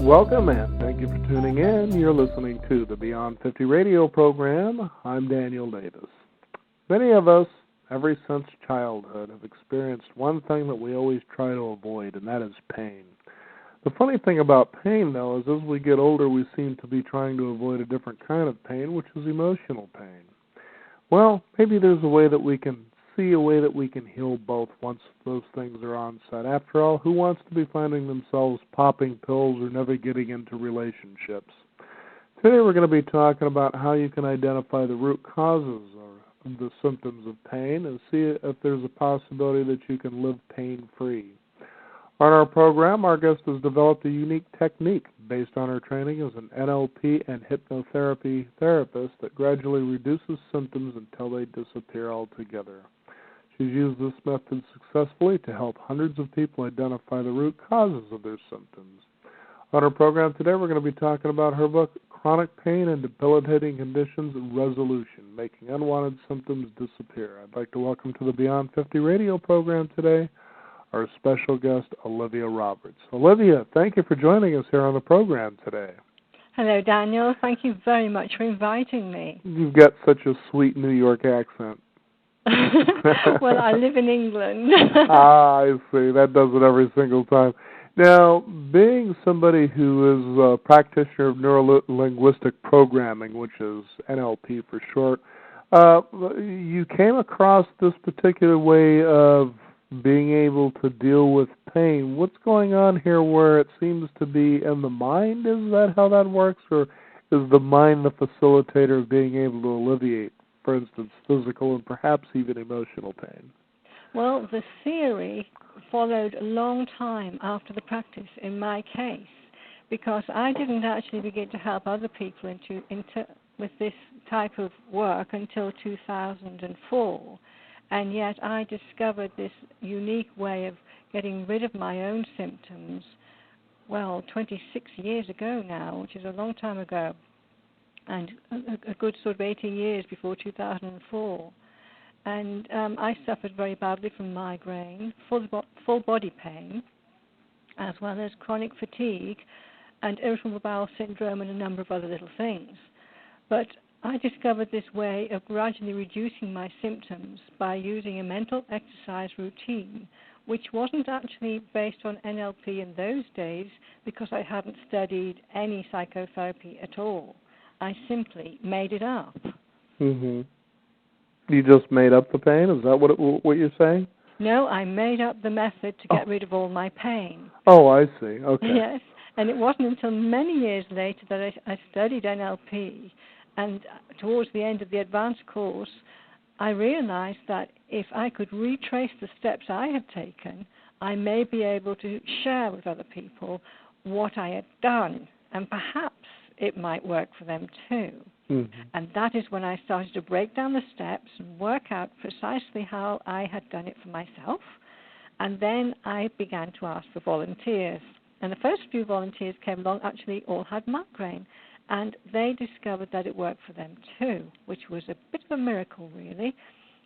Welcome and thank you for tuning in. You're listening to the Beyond 50 radio program. I'm Daniel Davis. Many of us, ever since childhood, have experienced one thing that we always try to avoid, and that is pain. The funny thing about pain, though, is as we get older, we seem to be trying to avoid a different kind of pain, which is emotional pain. Well, maybe there's a way that we can heal both once those things are onset. After all, who wants to be finding themselves popping pills or never getting into relationships? Today we're going to be talking about how you can identify the root causes of the symptoms of pain and see if there's a possibility that you can live pain-free. On our program, our guest has developed a unique technique based on her training as an NLP and hypnotherapy therapist that gradually reduces symptoms until they disappear altogether. She's used this method successfully to help hundreds of people identify the root causes of their symptoms. On our program today, we're going to be talking about her book, Chronic Pain and Debilitating Conditions Resolution, Making Unwanted Symptoms Disappear. I'd like to welcome to the Beyond 50 radio program today our special guest, Olivia Roberts. Olivia, thank you for joining us here on the program today. Hello, Daniel. Thank you very much for inviting me. You've got such a sweet New York accent. Well, I live in England. I see. That does it every single time. Now, being somebody who is a practitioner of neuro-linguistic programming, which is NLP for short, you came across this particular way of being able to deal with pain. What's going on here where it seems to be in the mind? Is that how that works? Or is the mind the facilitator of being able to alleviate, for instance, physical and perhaps even emotional pain? Well, the theory followed a long time after the practice in my case, because I didn't actually begin to help other people with this type of work until 2004. And yet I discovered this unique way of getting rid of my own symptoms, 26 years ago now, which is a long time ago, and a good sort of 18 years before 2004. And I suffered very badly from migraine, full body pain, as well as chronic fatigue and irritable bowel syndrome and a number of other little things. But I discovered this way of gradually reducing my symptoms by using a mental exercise routine, which wasn't actually based on NLP in those days because I hadn't studied any psychotherapy at all. I simply made it up. Mm-hmm. You just made up the pain? Is that what you're saying? No, I made up the method to get rid of all my pain. Oh, I see. Okay. Yes, and it wasn't until many years later that I studied NLP. And towards the end of the advanced course, I realized that if I could retrace the steps I had taken, I may be able to share with other people what I had done, and perhaps it might work for them too. Mm-hmm. And that is when I started to break down the steps and work out precisely how I had done it for myself. And then I began to ask for volunteers. And the first few volunteers came along actually all had migraine. And they discovered that it worked for them too, which was a bit of a miracle, really.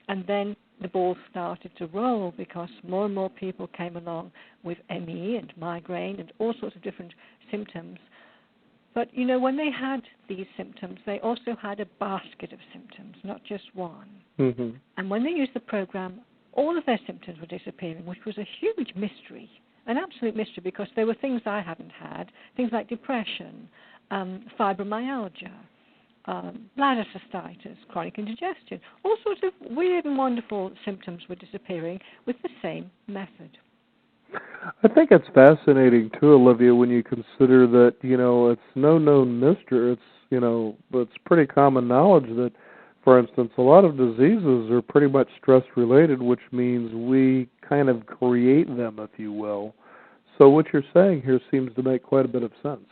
And then the ball started to roll because more and more people came along with ME and migraine and all sorts of different symptoms. But, when they had these symptoms, they also had a basket of symptoms, not just one. Mm-hmm. And when they used the program, all of their symptoms were disappearing, which was a huge mystery, an absolute mystery, because there were things I hadn't had, things like depression, fibromyalgia, bladder cystitis, chronic indigestion. All sorts of weird and wonderful symptoms were disappearing with the same method. I think it's fascinating, too, Olivia, when you consider that, it's no known mystery. It's pretty common knowledge that, for instance, a lot of diseases are pretty much stress-related, which means we kind of create them, if you will. So what you're saying here seems to make quite a bit of sense.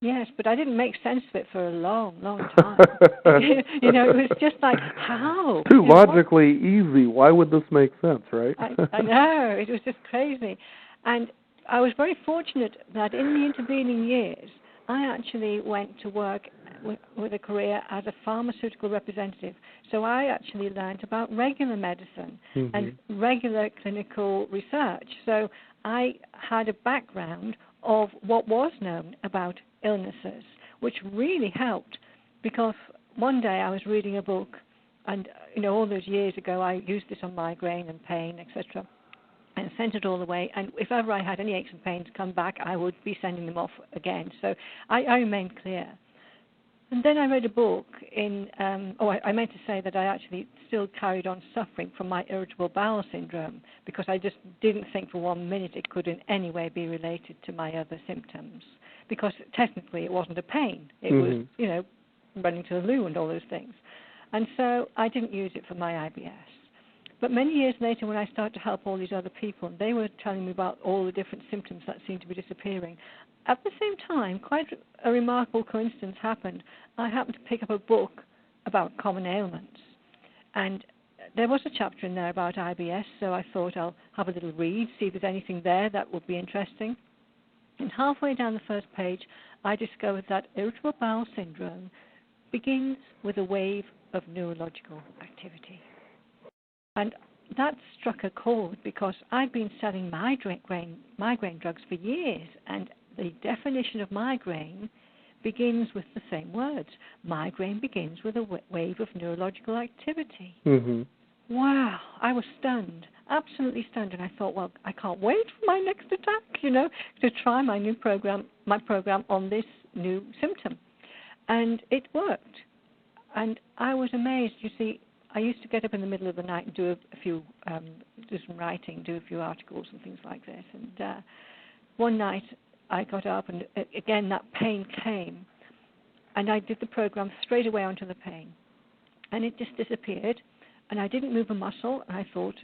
Yes, but I didn't make sense of it for a long, long time. It was just like, how? Too logically easy. Why would this make sense, right? I know. It was just crazy. And I was very fortunate that in the intervening years, I actually went to work with a career as a pharmaceutical representative. So I actually learned about regular medicine and regular clinical research. So I had a background of what was known about illnesses, which really helped, because one day I was reading a book, and all those years ago I used this on migraine and pain, etc., and sent it all away, and if ever I had any aches and pains come back, I would be sending them off again. So I remained clear. And then I read a book I meant to say that I actually still carried on suffering from my irritable bowel syndrome, because I just didn't think for 1 minute it could in any way be related to my other symptoms, because technically it wasn't a pain. It was, running to the loo and all those things. And so I didn't use it for my IBS. But many years later, when I started to help all these other people, they were telling me about all the different symptoms that seemed to be disappearing. At the same time, quite a remarkable coincidence happened. I happened to pick up a book about common ailments, and there was a chapter in there about IBS, so I thought I'll have a little read, see if there's anything there that would be interesting. And halfway down the first page, I discovered that irritable bowel syndrome begins with a wave of neurological activity. And that struck a chord, because I'd been selling migraine drugs for years, and the definition of migraine begins with the same words. Migraine begins with a wave of neurological activity. Mm-hmm. Wow, I was stunned, absolutely stunned, and I thought, well, I can't wait for my next attack, to try my program on this new symptom. And it worked. And I was amazed. You see, I used to get up in the middle of the night and do some writing, do a few articles and things like this. And one night I got up, and again that pain came, and I did the program straight away onto the pain, and it just disappeared, and I didn't move a muscle. And I thought,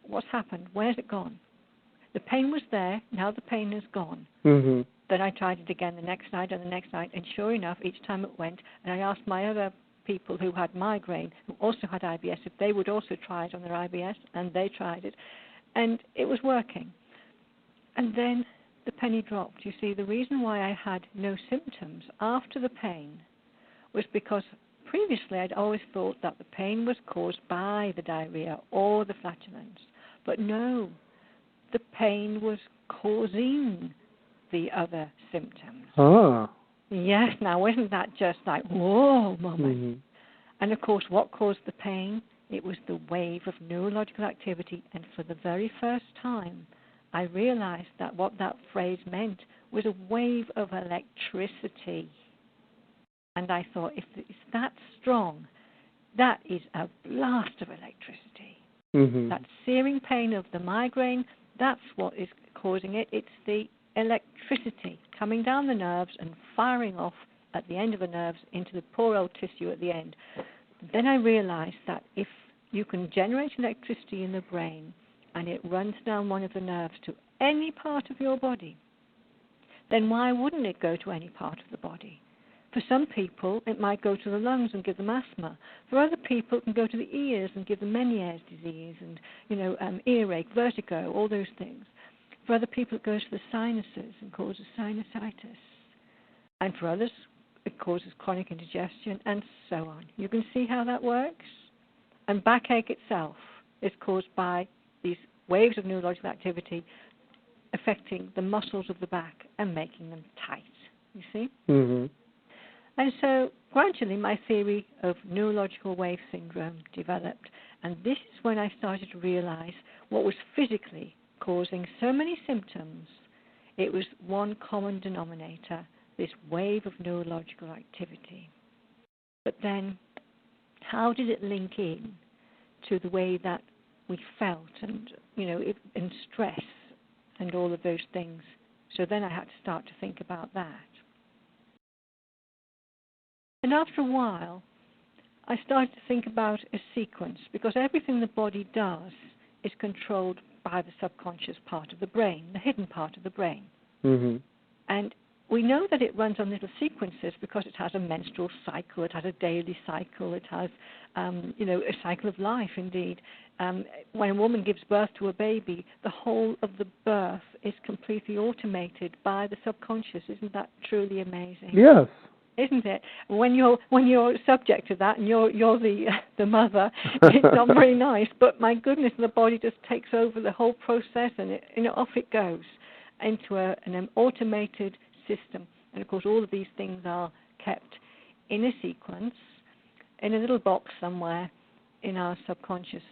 what's happened? Where's it gone? The pain was there. Now the pain is gone. Mm-hmm. Then I tried it again the next night and the next night, and sure enough, each time it went. And I asked my other people who had migraine, who also had IBS, if they would also try it on their IBS, and they tried it, and it was working. And then the penny dropped. You see, the reason why I had no symptoms after the pain was because previously I'd always thought that the pain was caused by the diarrhea or the flatulence, but no, the pain was causing the other symptoms. Ah. Yes, now isn't that just like, whoa, moment? Mm-hmm. And of course, what caused the pain? It was the wave of neurological activity, and for the very first time, I realized that what that phrase meant was a wave of electricity. And I thought, if it's that strong, that is a blast of electricity. Mm-hmm. That searing pain of the migraine, that's what is causing it. It's the electricity coming down the nerves and firing off at the end of the nerves into the poor old tissue at the end. Then I realized that if you can generate electricity in the brain and it runs down one of the nerves to any part of your body, then why wouldn't it go to any part of the body? For some people, it might go to the lungs and give them asthma. For other people, it can go to the ears and give them Meniere's disease and, earache, vertigo, all those things. For other people, it goes to the sinuses and causes sinusitis. And for others, it causes chronic indigestion, and so on. You can see how that works? And backache itself is caused by these waves of neurological activity affecting the muscles of the back and making them tight. You see? Mm-hmm. And so gradually my theory of neurological wave syndrome developed, and this is when I started to realize what was physically causing so many symptoms. It was one common denominator, this wave of neurological activity. But then how did it link in to the way that we felt and, and stress and all of those things? So then I had to start to think about that. And after a while, I started to think about a sequence, because everything the body does is controlled by the subconscious part of the brain, the hidden part of the brain. Mm-hmm. And we know that it runs on little sequences because it has a menstrual cycle, it has a daily cycle, it has, a cycle of life indeed. When a woman gives birth to a baby, the whole of the birth is completely automated by the subconscious. Isn't that truly amazing? Yes. Isn't it? When you're subject to that and you're the mother, it's not very nice. But my goodness, the body just takes over the whole process and off it goes. into an automated system. And, of course, all of these things are kept in a sequence, in a little box somewhere in our subconscious.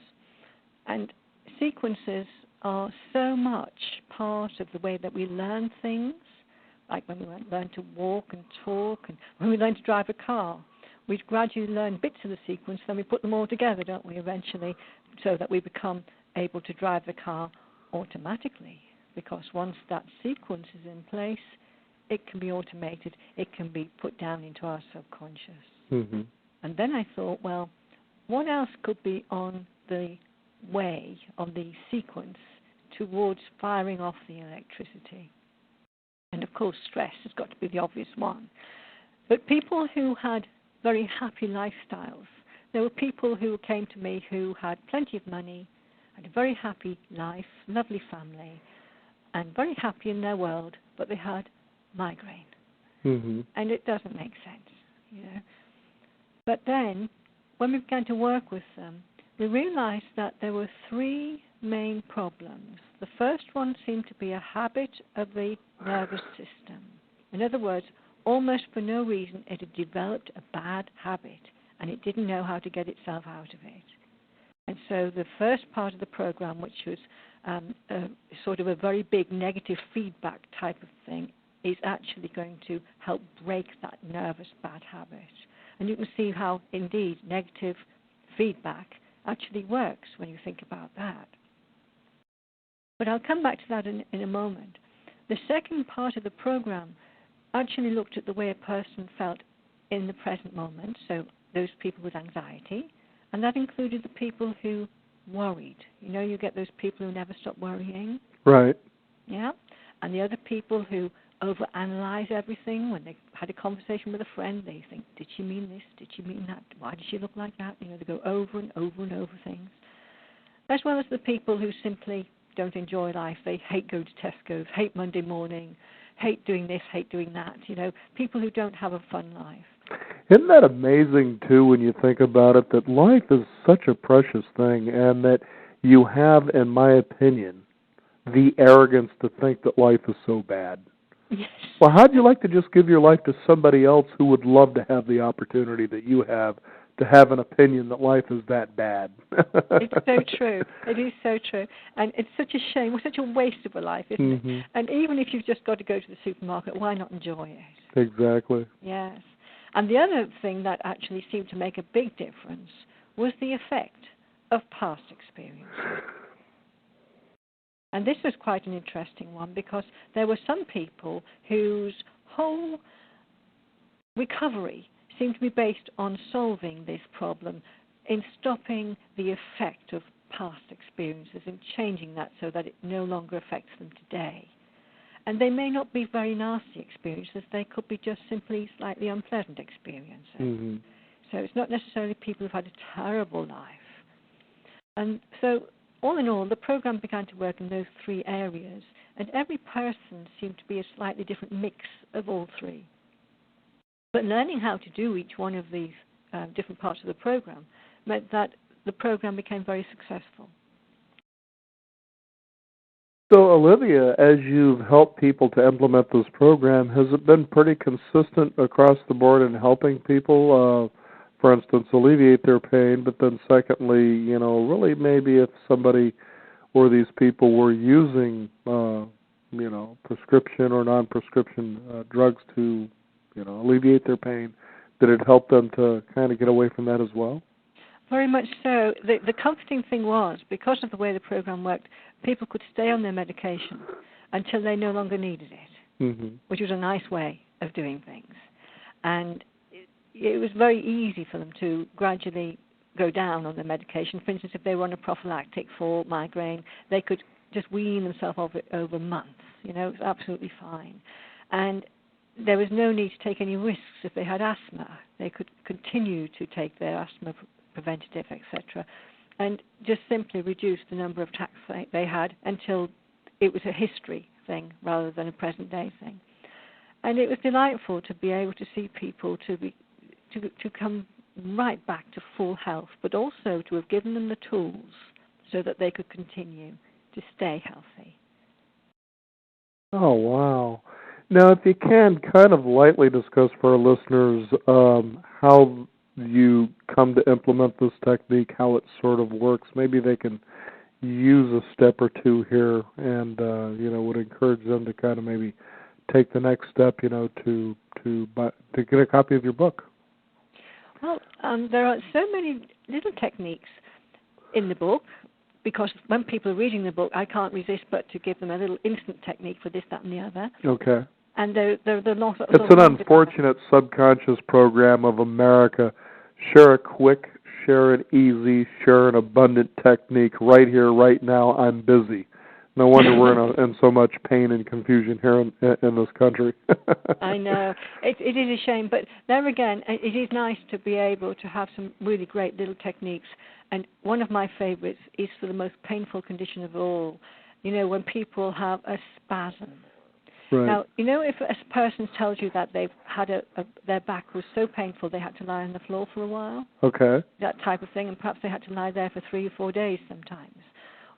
And sequences are so much part of the way that we learn things, like when we learn to walk and talk, and when we learn to drive a car. We gradually learn bits of the sequence, then we put them all together, don't we, eventually, so that we become able to drive the car automatically. Because once that sequence is in place, it can be automated, it can be put down into our subconscious. Mm-hmm. And then I thought, well, what else could be on the way, on the sequence, towards firing off the electricity? And of course, stress has got to be the obvious one. But people who had very happy lifestyles, there were people who came to me who had plenty of money, had a very happy life, lovely family, and very happy in their world, but they had migraine. Mm-hmm. And it doesn't make sense, you know. But then, when we began to work with them, we realized that there were three main problems. The first one seemed to be a habit of the nervous system. In other words, almost for no reason, it had developed a bad habit, and it didn't know how to get itself out of it. And so the first part of the program, which was sort of a very big negative feedback type of thing, is actually going to help break that nervous bad habit. And you can see how, indeed, negative feedback actually works when you think about that. But I'll come back to that in a moment. The second part of the program actually looked at the way a person felt in the present moment, so those people with anxiety, and that included the people who worried. You know, you get those people who never stop worrying. Right. Yeah? And the other people who overanalyze everything. When they had a conversation with a friend, they think, did she mean this? Did she mean that? Why did she look like that? You know, they go over and over and over things. As well as the people who simply don't enjoy life. They hate going to Tesco's, hate Monday morning, hate doing this, hate doing that. You know, people who don't have a fun life. Isn't that amazing, too, when you think about it, that life is such a precious thing, and that you have, in my opinion, the arrogance to think that life is so bad. Yes. Well, how'd you like to just give your life to somebody else who would love to have the opportunity that you have to have an opinion that life is that bad? It's so true. It is so true. And it's such a shame. It's such a waste of a life, isn't it? And even if you've just got to go to the supermarket, why not enjoy it? Exactly. Yes. And the other thing that actually seemed to make a big difference was the effect of past experience. And this was quite an interesting one because there were some people whose whole recovery seemed to be based on solving this problem, in stopping the effect of past experiences and changing that so that it no longer affects them today. And they may not be very nasty experiences, they could be just simply slightly unpleasant experiences. So it's not necessarily people who've had a terrible life. And so all in all, the program began to work in those three areas, and every person seemed to be a slightly different mix of all three. But learning how to do each one of these different parts of the program meant that the program became very successful. So, Olivia, as you've helped people to implement this program, has it been pretty consistent across the board in helping people, for instance, alleviate their pain, but then secondly, you know, really maybe if somebody or these people were using, you know, prescription or non-prescription drugs to, you know, alleviate their pain, did it help them to kind of get away from that as well? Very much so. The comforting thing was, because of the way the program worked, people could stay on their medication until they no longer needed it, which was a nice way of doing things. And it was very easy for them to gradually go down on their medication. For instance, if they were on a prophylactic for migraine, they could just wean themselves off it over months. You know, it was absolutely fine. And there was no need to take any risks. If they had asthma, they could continue to take their asthma preventative, etc., and just simply reduce the number of attacks they had until it was a history thing rather than a present day thing. And it was delightful to be able to see people to come right back to full health, but also to have given them the tools so that they could continue to stay healthy. Oh, wow. Now, if you can kind of lightly discuss for our listeners how you come to implement this technique, how it sort of works, maybe they can use a step or two here, and would encourage them to kind of maybe take the next step, to get a copy of your book. Well, there are so many little techniques in the book, because when people are reading the book, I can't resist but to give them a little instant technique for this, that, and the other. Okay. And they're not. It's an unfortunate subconscious program of America. Share a quick, share an easy, share an abundant technique right here, right now. I'm busy. No wonder we're in so much pain and confusion here in this country. I know. It is a shame, but there again, it is nice to be able to have some really great little techniques. And one of my favorites is for the most painful condition of all. When people have a spasm. Right. Now, if a person tells you that they've had their back was so painful they had to lie on the floor for a while. Okay. That type of thing, and perhaps they had to lie there for 3 or 4 days sometimes.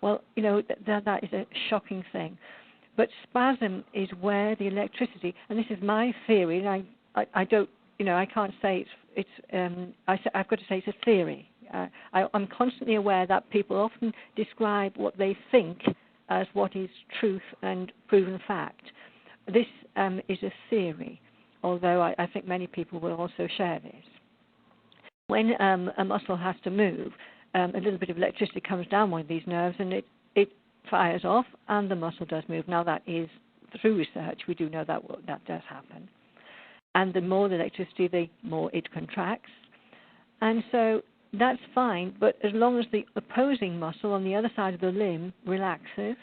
Well, that is a shocking thing. But spasm is where the electricity, and this is my theory, and I don't, I can't say I've got to say it's a theory. I'm constantly aware that people often describe what they think as what is truth and proven fact. This is a theory, although I think many people will also share this. When a muscle has to move, a little bit of electricity comes down one of these nerves and it fires off and the muscle does move. Now that is, through research, we do know that does happen. And the more the electricity, the more it contracts. And so that's fine, but as long as the opposing muscle on the other side of the limb relaxes,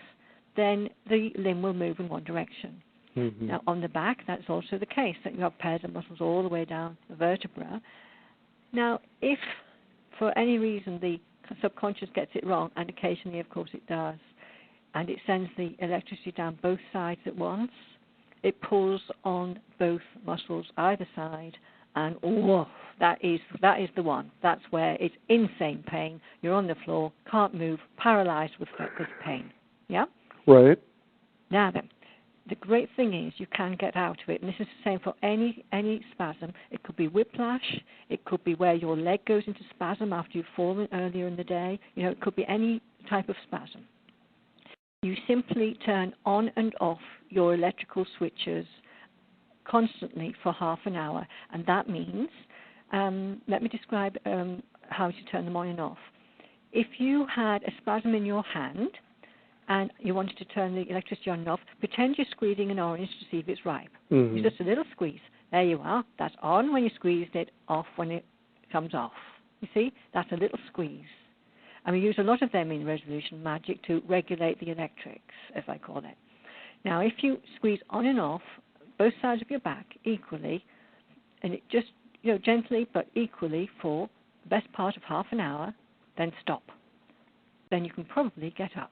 then the limb will move in one direction. Mm-hmm. Now, on the back, that's also the case, that you have pairs of muscles all the way down the vertebra. Now, if for any reason the subconscious gets it wrong, and occasionally, of course, it does, and it sends the electricity down both sides at once, it pulls on both muscles either side, and whoa, that is the one. That's where it's insane pain. You're on the floor, can't move, paralyzed with pain. Yeah? Right. Now then, the great thing is you can get out of it, and this is the same for any spasm. It could be whiplash. It could be where your leg goes into spasm after you've fallen earlier in the day. It could be any type of spasm. You simply turn on and off your electrical switches constantly for half an hour, and that means, let me describe how to turn them on and off. If you had a spasm in your hand, and you wanted to turn the electricity on and off, pretend you're squeezing an orange to see if it's ripe. Mm-hmm. It's just a little squeeze. There you are. That's on when you squeezed it, off when it comes off. You see? That's a little squeeze. And we use a lot of them in resolution magic to regulate the electrics, as I call it. Now, if you squeeze on and off both sides of your back equally, and it just, gently but equally for the best part of half an hour, then stop. Then you can probably get up.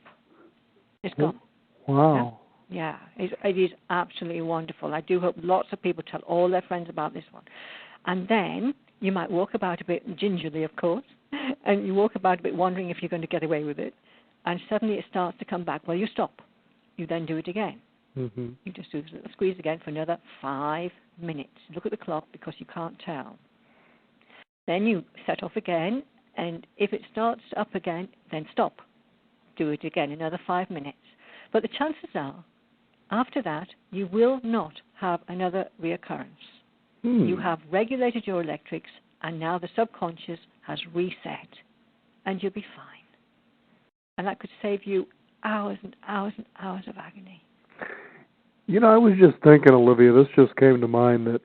It's gone. Wow. Yeah, it is absolutely wonderful. I do hope lots of people tell all their friends about this one. And then you might walk about a bit gingerly, of course, and you walk about a bit wondering if you're going to get away with it. And suddenly it starts to come back. Well, you stop. You then do it again. Mm-hmm. You just do this little squeeze again for another 5 minutes. Look at the clock because you can't tell. Then you set off again, and if it starts up again, then stop. Do it again, another 5 minutes. But the chances are, after that, you will not have another reoccurrence. You have regulated your electrics, and now the subconscious has reset, and you'll be fine. And that could save you hours and hours and hours of agony. I was just thinking, Olivia, this just came to mind that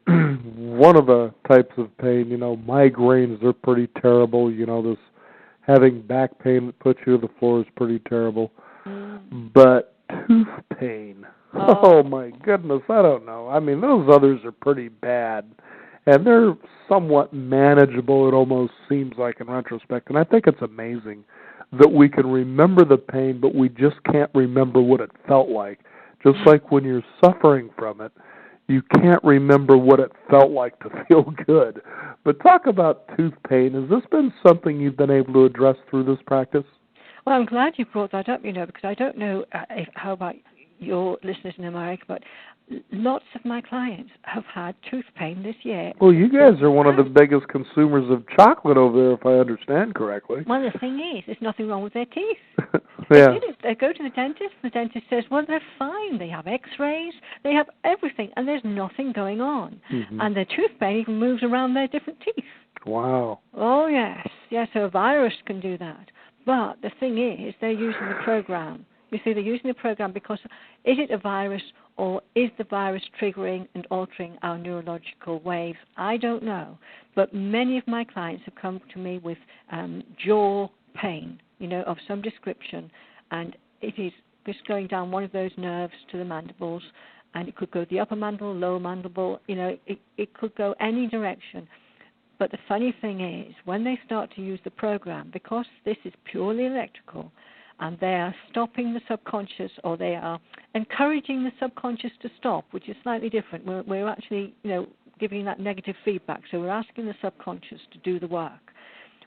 one of the types of pain, migraines, they're pretty terrible. This having back pain that puts you to the floor is pretty terrible. But tooth pain, oh my goodness, I don't know. I mean, those others are pretty bad. And they're somewhat manageable, it almost seems like in retrospect. And I think it's amazing that we can remember the pain, but we just can't remember what it felt like. Just like when you're suffering from it, you can't remember what it felt like to feel good. But talk about tooth pain. Has this been something you've been able to address through this practice? Well, I'm glad you brought that up, because I don't know how about your listeners in America, but lots of my clients have had tooth pain this year. Well, you guys are one of the biggest consumers of chocolate over there, if I understand correctly. Well, the thing is, there's nothing wrong with their teeth. Yeah. They go to the dentist says, well, they're fine. They have x-rays, they have everything, and there's nothing going on. Mm-hmm. And their tooth pain even moves around their different teeth. Wow. Oh, yes. Yes, so a virus can do that. But the thing is, they're using the program. You see, they're using the program because is it a virus or is the virus triggering and altering our neurological waves? I don't know. But many of my clients have come to me with jaw pain, of some description, and it is just going down one of those nerves to the mandibles, and it could go the upper mandible, lower mandible, it could go any direction. But the funny thing is, when they start to use the program, because this is purely electrical, and they are stopping the subconscious, or they are encouraging the subconscious to stop, which is slightly different. We're actually, giving that negative feedback, so we're asking the subconscious to do the work.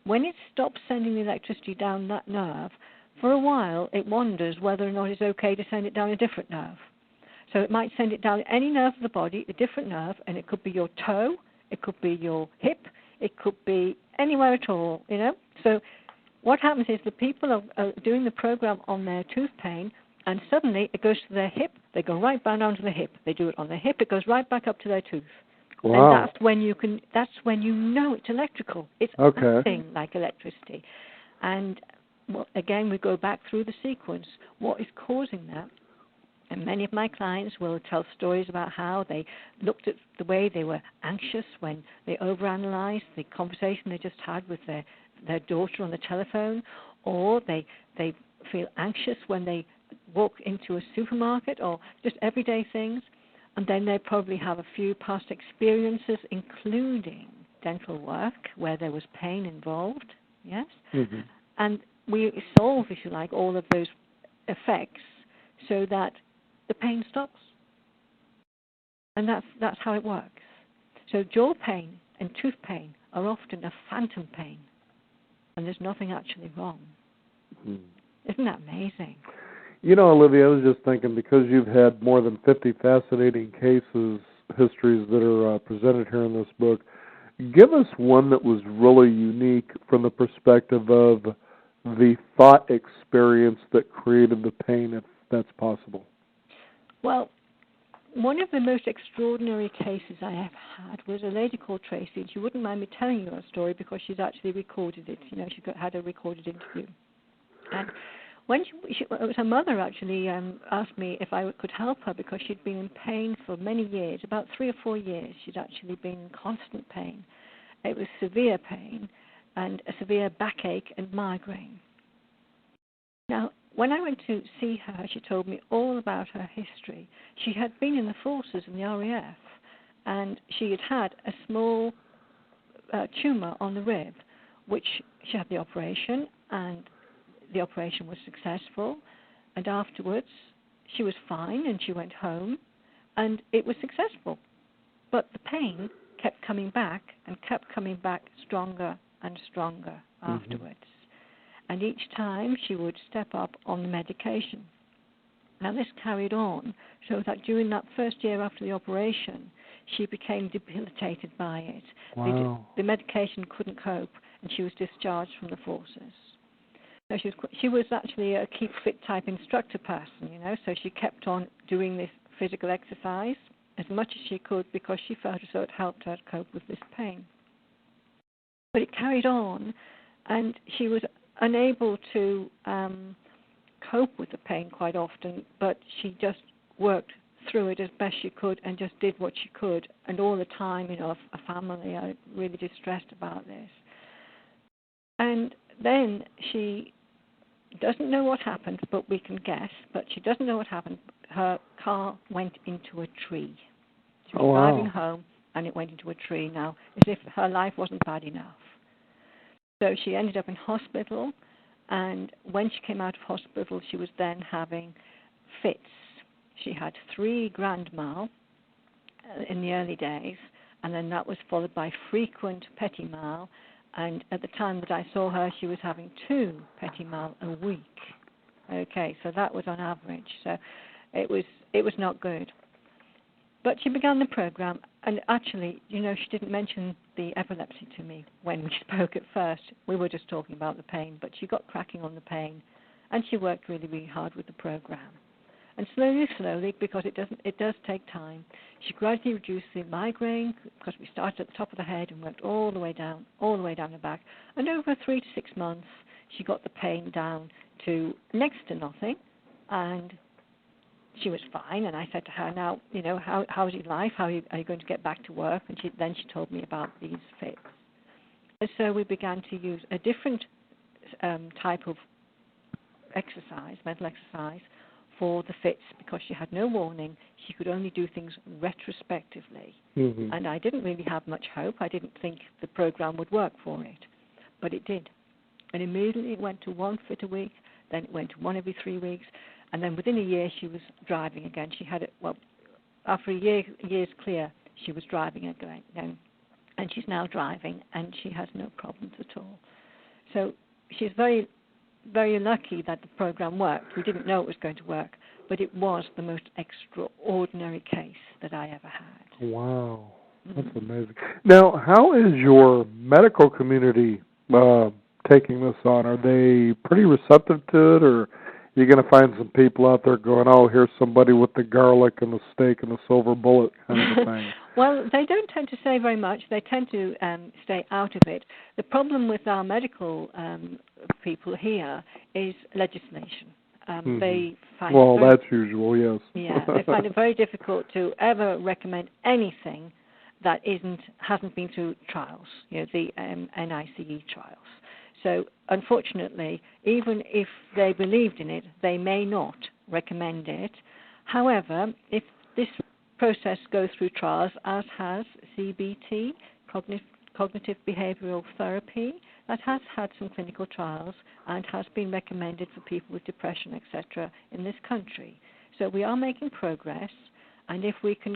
When it stops sending the electricity down that nerve, for a while it wonders whether or not it's okay to send it down a different nerve. So it might send it down any nerve of the body, a different nerve, and it could be your toe, it could be your hip, it could be anywhere at all, So what happens is the people are doing the program on their tooth pain, and suddenly it goes to their hip, they go right back down to the hip. They do it on the hip, it goes right back up to their tooth. Wow. And that's when you know it's electrical. It's acting like electricity. And again, we go back through the sequence. What is causing that? And many of my clients will tell stories about how they looked at the way they were anxious when they overanalyzed the conversation they just had with their daughter on the telephone, or they feel anxious when they walk into a supermarket, or just everyday things. And then they probably have a few past experiences, including dental work, where there was pain involved, yes? Mm-hmm. And we solve, if you like, all of those effects so that the pain stops. And that's how it works. So jaw pain and tooth pain are often a phantom pain, and there's nothing actually wrong. Mm. Isn't that amazing? Olivia, I was just thinking, because you've had more than 50 fascinating histories that are presented here in this book, give us one that was really unique from the perspective of the thought experience that created the pain, if that's possible. Well, one of the most extraordinary cases I have had was a lady called Tracy, and she wouldn't mind me telling you her story because she's actually recorded it. She had a recorded interview. And when it was her mother actually asked me if I could help her because she'd been in pain for many years, about 3 or 4 years. She'd actually been in constant pain. It was severe pain and a severe backache and migraine. Now, when I went to see her, she told me all about her history. She had been in the forces in the RAF, and she had had a small tumor on the rib, which she had the operation, and the operation was successful, and afterwards she was fine and she went home and it was successful. But the pain kept coming back and kept coming back stronger and stronger afterwards. And each time she would step up on the medication. Now this carried on so that during that first year after the operation, she became debilitated by it. Wow. The medication couldn't cope and she was discharged from the forces. So she was actually a keep fit type instructor person, so she kept on doing this physical exercise as much as she could because she felt as though it helped her cope with this pain. But it carried on, and she was unable to cope with the pain quite often, but she just worked through it as best she could and just did what she could. And all the time, a family are really distressed about this. And then she doesn't know what happened, but we can guess, but she doesn't know what happened. Her car went into a tree. She was driving home, and it went into a tree now, as if her life wasn't bad enough. So she ended up in hospital, and when she came out of hospital, she was then having fits. She had 3 grand mal in the early days, and then that was followed by frequent petit mal. And at the time that I saw her, she was having 2 petit mal a week. Okay, so that was on average. So It was not good. But she began the program, and actually, she didn't mention the epilepsy to me when we spoke at first. We were just talking about the pain, but she got cracking on the pain, and she worked really, really hard with the program. And slowly, because it does take time, she gradually reduced the migraine, because we started at the top of the head and worked all the way down the back. And over 3 to 6 months, she got the pain down to next to nothing, and she was fine. And I said to her, now, how's your life? How are you going to get back to work? And she told me about these fits. And so we began to use a different type of exercise, mental exercise, for the fits, because she had no warning. She could only do things retrospectively. Mm-hmm. And I didn't really have much hope. I didn't think the program would work for it. But it did. And immediately it went to 1 fit a week, then it went to 1 every 3 weeks, and then within a year she was driving again. She had it, after a year's clear, she was driving again. And she's now driving, and she has no problems at all. So she's very, very lucky that the program worked. We didn't know it was going to work, but it was the most extraordinary case that I ever had. Wow. That's amazing. Now, how is your medical community taking this on? Are they pretty receptive to it, or are you going to find some people out there going, oh, here's somebody with the garlic and the steak and the silver bullet kind of a thing? Well, they don't tend to say very much. They tend to stay out of it. The problem with our medical people here is legislation. They find that's usual, yes. Yeah, they find it very difficult to ever recommend anything that hasn't been through trials, the NICE trials. So, unfortunately, even if they believed in it, they may not recommend it. However, if this process goes through trials, as has CBT, cognitive behavioral therapy, that has had some clinical trials and has been recommended for people with depression, etc., in this country. So we are making progress, and if we can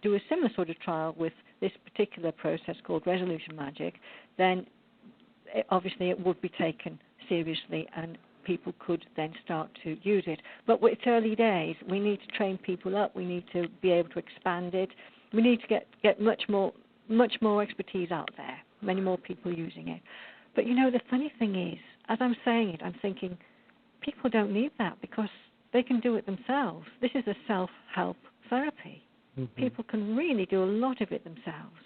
do a similar sort of trial with this particular process called resolution magic, then obviously it would be taken seriously and people could then start to use it. But it's early days. We need to train people up. We need to be able to expand it. We need to get much more expertise out there, many more people using it. But, the funny thing is, as I'm saying it, I'm thinking people don't need that because they can do it themselves. This is a self-help therapy. Mm-hmm. People can really do a lot of it themselves.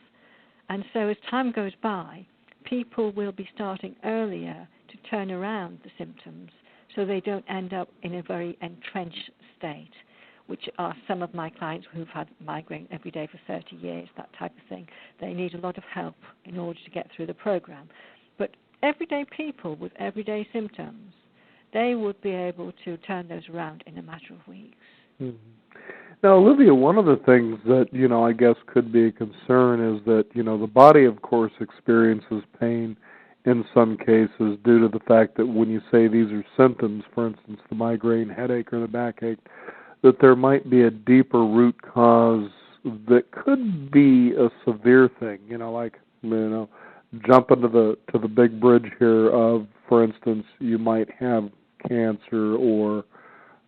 And so as time goes by, people will be starting earlier to turn around the symptoms so they don't end up in a very entrenched state, which are some of my clients who've had migraine every day for 30 years, that type of thing. They need a lot of help in order to get through the program. But everyday people with everyday symptoms, they would be able to turn those around in a matter of weeks. Mm-hmm. Now, Olivia, one of the things that, I guess could be a concern is that, the body, of course, experiences pain in some cases due to the fact that when you say these are symptoms, for instance, the migraine, headache, or the backache, that there might be a deeper root cause that could be a severe thing, jump into the big bridge here of, for instance, you might have cancer or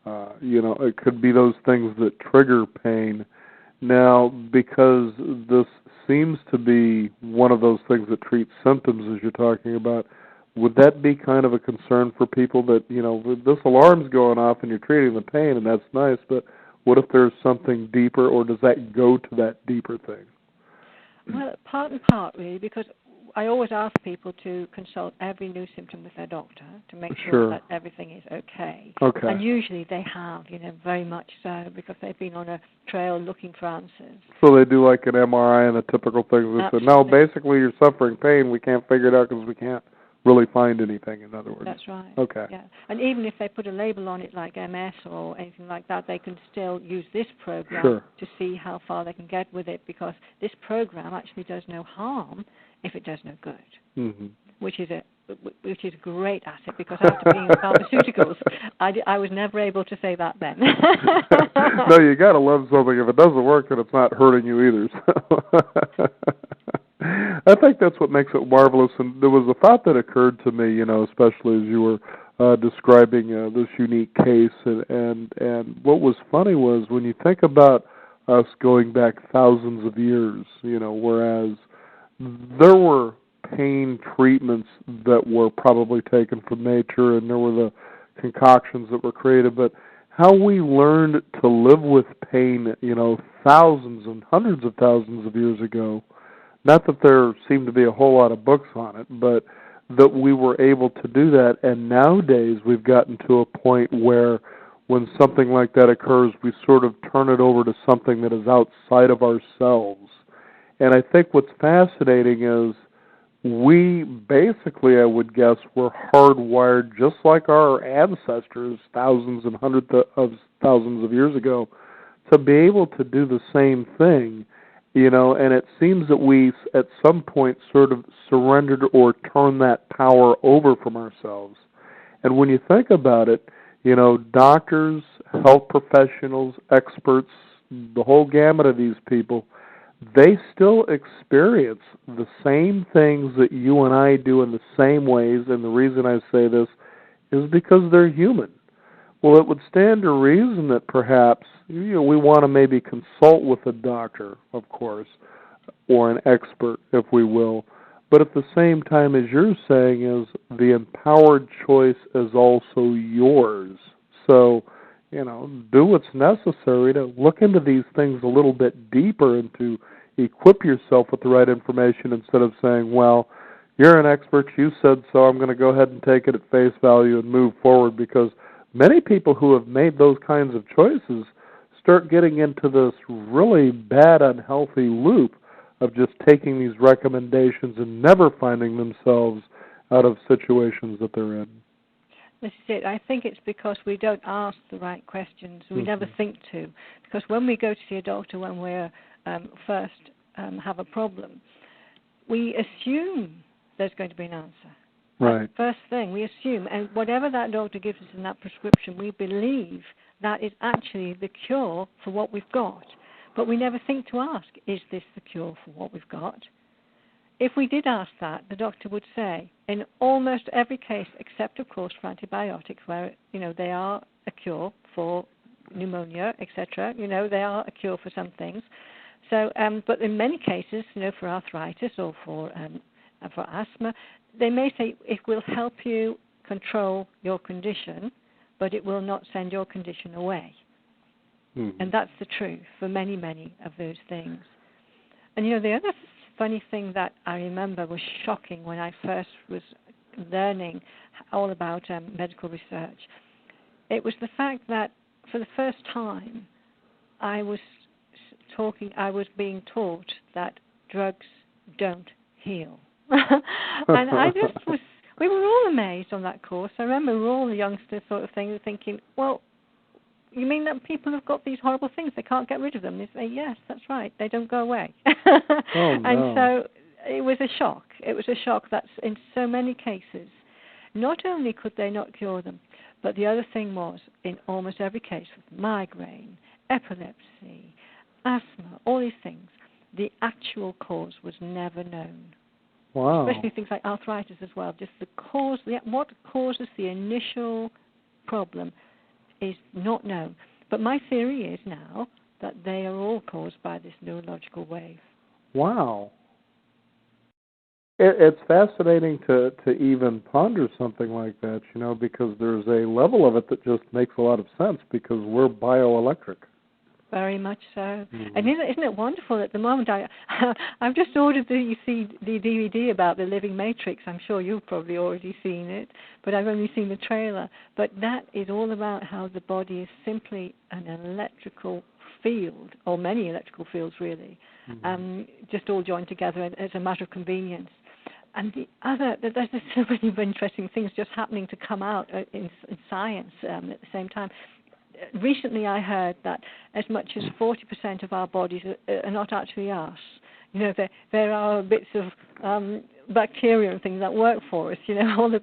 it could be those things that trigger pain. Now, because this seems to be one of those things that treats symptoms, as you're talking about, would that be kind of a concern for people that, this alarm's going off and you're treating the pain, and that's nice, but what if there's something deeper, or does that go to that deeper thing? Well, part and part, really, because I always ask people to consult every new symptom with their doctor to make sure that everything is okay. Okay. And usually they have, very much so, because they've been on a trail looking for answers. So they do like an MRI and a typical thing. They say, no, basically you're suffering pain. We can't figure it out because we can't really find anything, in other words. That's right. Okay. Yeah. And even if they put a label on it like MS or anything like that, they can still use this program to see how far they can get with it, because this program actually does no harm if it does no good, which is a great asset, because after being in pharmaceuticals, I was never able to say that then. No, you got to love something. If it doesn't work, then it's not hurting you either. So. I think that's what makes it marvelous. And there was a thought that occurred to me, especially as you were describing this unique case. And what was funny was when you think about us going back thousands of years, whereas there were pain treatments that were probably taken from nature, and there were the concoctions that were created, but how we learned to live with pain, thousands and hundreds of thousands of years ago. Not that there seemed to be a whole lot of books on it, but that we were able to do that. And nowadays we've gotten to a point where when something like that occurs, we sort of turn it over to something that is outside of ourselves. And I think what's fascinating is we basically, I would guess, were hardwired just like our ancestors thousands and hundreds of thousands of years ago to be able to do the same thing, and it seems that we at some point sort of surrendered or turned that power over from ourselves. And when you think about it, doctors, health professionals, experts, the whole gamut of these people, they still experience the same things that you and I do in the same ways, and the reason I say this is because they're human. Well, it would stand to reason that perhaps we want to maybe consult with a doctor, of course, or an expert, if we will, but at the same time, as you're saying, is the empowered choice is also yours. So, do what's necessary to look into these things a little bit deeper and to equip yourself with the right information instead of saying, well, you're an expert, you said so, I'm going to go ahead and take it at face value and move forward, because many people who have made those kinds of choices start getting into this really bad, unhealthy loop of just taking these recommendations and never finding themselves out of situations that they're in. This is it. I think it's because we don't ask the right questions. We never think to. Because when we go to see a doctor when we're first have a problem, we assume there's going to be an answer. Right. First thing, we assume. And whatever that doctor gives us in that prescription, we believe that is actually the cure for what we've got. But we never think to ask, is this the cure for what we've got? If we did ask that, the doctor would say, in almost every case, except, of course, for antibiotics, where, they are a cure for pneumonia, etc., they are a cure for some things. So, but in many cases, for arthritis or for asthma, they may say it will help you control your condition, but it will not send your condition away. And that's the truth for many, many of those things. And, the other funny thing that I remember was shocking when I first was learning all about medical research. It was the fact that for the first time I was being taught that drugs don't heal. And we were all amazed on that course. I remember we were all the youngsters sort of thing thinking, well, you mean that people have got these horrible things, they can't get rid of them? They say, yes, that's right, they don't go away. Oh, no. And so it was a shock. It was a shock that in so many cases, not only could they not cure them, but the other thing was, in almost every case, with migraine, epilepsy, asthma, all these things, the actual cause was never known. Wow. Especially things like arthritis as well. Just the cause, what causes the initial problem is not known. But my theory is now that they are all caused by this neurological wave. Wow. It's fascinating to even ponder something like that, because there's a level of it that just makes a lot of sense because we're bioelectric. Very much so. And isn't it wonderful at the moment? I've just ordered the DVD about the living matrix. I'm sure you've probably already seen it, but I've only seen the trailer. But that is all about how the body is simply an electrical field, or many electrical fields really, just all joined together as a matter of convenience. And there's so many interesting things just happening to come out in science at the same time. Recently I heard that as much as 40% of our bodies are not actually us. There are bits of bacteria and things that work for us,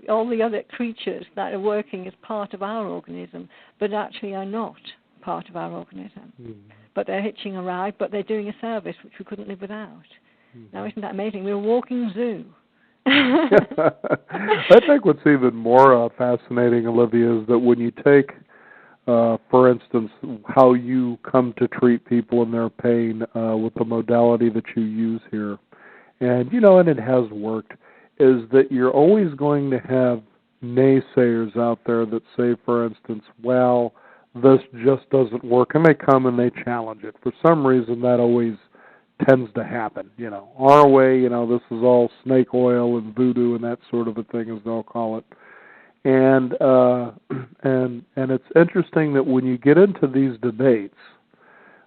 all the other creatures that are working as part of our organism, but actually are not part of our organism. But they're hitching a ride, but they're doing a service which we couldn't live without. Now, isn't that amazing? We're a walking zoo. I think what's even more fascinating, Olivia, is that when you take, for instance, how you come to treat people in their pain with the modality that you use here, and and it has worked, is that you're always going to have naysayers out there that say, for instance, well, this just doesn't work, and they come and they challenge it. For some reason, that always tends to happen. Our way, this is all snake oil and voodoo and that sort of a thing, as they'll call it. And it's interesting that when you get into these debates,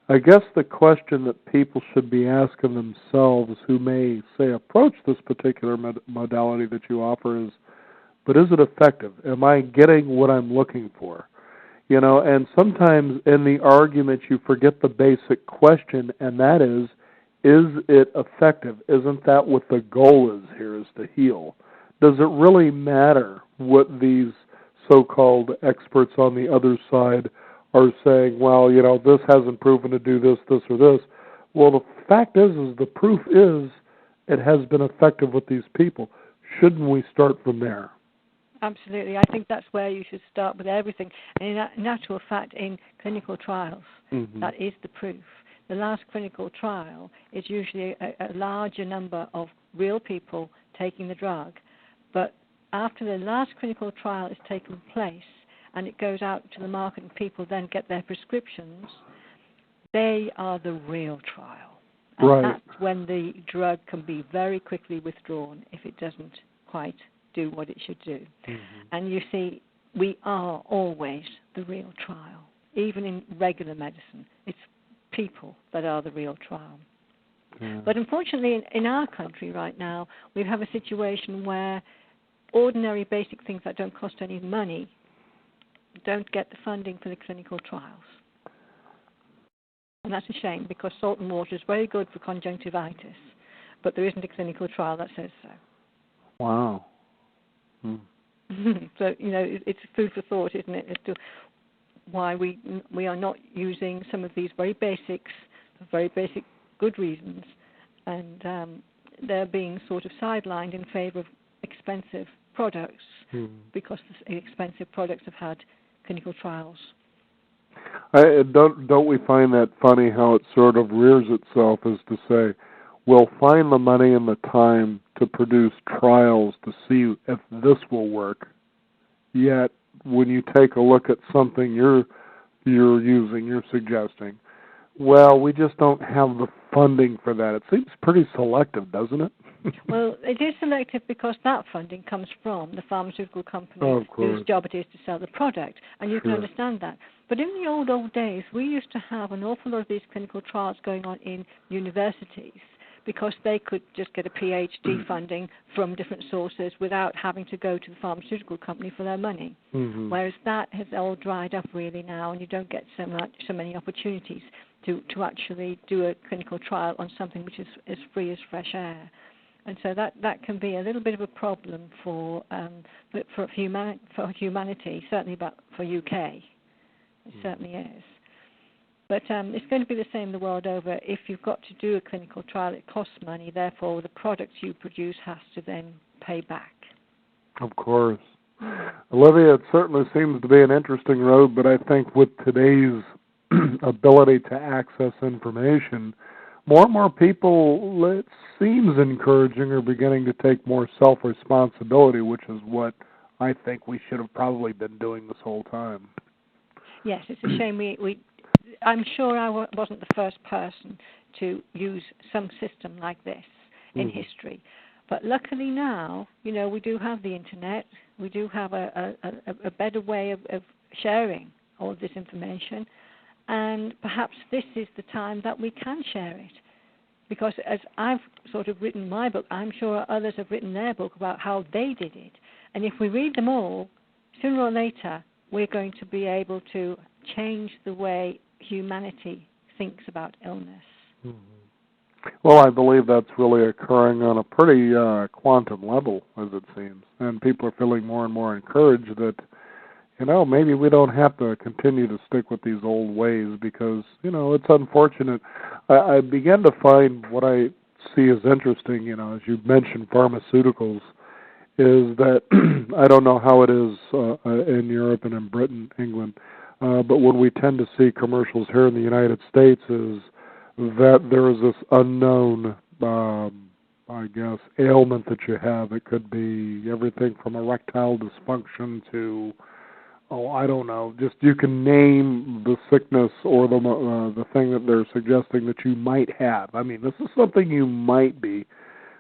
I guess the question that people should be asking themselves who may, say, approach this particular modality that you offer is, but is it effective? Am I getting what I'm looking for? And sometimes in the argument you forget the basic question, and that is it effective? Isn't that what the goal is here, is to heal? Does it really matter what these so-called experts on the other side are saying, well, this hasn't proven to do this, this, or this? Well, the fact is the proof is it has been effective with these people. Shouldn't we start from there? Absolutely. I think that's where you should start with everything. And in actual fact, in clinical trials, that is the proof. The last clinical trial is usually a larger number of real people taking the drug. But after the last clinical trial has taken place and it goes out to the market and people then get their prescriptions, they are the real trial. And right. That's when the drug can be very quickly withdrawn if it doesn't quite do what it should do. And you see, we are always the real trial, even in regular medicine. It's people that are the real trial. But unfortunately, in our country right now, we have a situation where ordinary basic things that don't cost any money don't get the funding for the clinical trials. And that's a shame, because salt and water is very good for conjunctivitis, but there isn't a clinical trial that says so. Wow. So, it's food for thought, isn't it, as to why we are not using some of these very basic good reasons, and they're being sort of sidelined in favor of expensive products because the expensive products have had clinical trials. Don't we find that funny how it sort of rears itself as to say, we'll find the money and the time to produce trials to see if this will work. Yet, when you take a look at something you're suggesting, well, we just don't have the funding for that. It seems pretty selective, doesn't it? Well, it is selective because that funding comes from the pharmaceutical company whose job it is to sell the product, and you can understand that. But in the old days, we used to have an awful lot of these clinical trials going on in universities, because they could just get a PhD funding from different sources without having to go to the pharmaceutical company for their money. Whereas that has all dried up really now, and you don't get so many opportunities to actually do a clinical trial on something which is as free as fresh air. And so that can be a little bit of a problem for humanity, certainly for UK. It certainly is. But it's going to be the same the world over. If you've got to do a clinical trial, it costs money. Therefore, the product you produce has to then pay back. Of course. Olivia, it certainly seems to be an interesting road, but I think with today's ability to access information, more and more people, it seems encouraging, are beginning to take more self-responsibility, which is what I think we should have probably been doing this whole time. Yes, it's a shame I'm sure I wasn't the first person to use some system like this in history. But luckily now, we do have the Internet. We do have a better way of sharing all of this information. And perhaps this is the time that we can share it. Because as I've sort of written my book, I'm sure others have written their book about how they did it. And if we read them all, sooner or later, we're going to be able to change the way humanity thinks about illness. Well, I believe that's really occurring on a pretty quantum level, as it seems. And people are feeling more and more encouraged that, maybe we don't have to continue to stick with these old ways because, it's unfortunate. I began to find what I see as interesting, as you mentioned pharmaceuticals, is that I don't know how it is in Europe and in Britain, England, but when we tend to see commercials here in the United States is that there is this unknown, I guess, ailment that you have. It could be everything from erectile dysfunction to, I don't know, just you can name the sickness or the thing that they're suggesting that you might have. I mean, this is something you might be.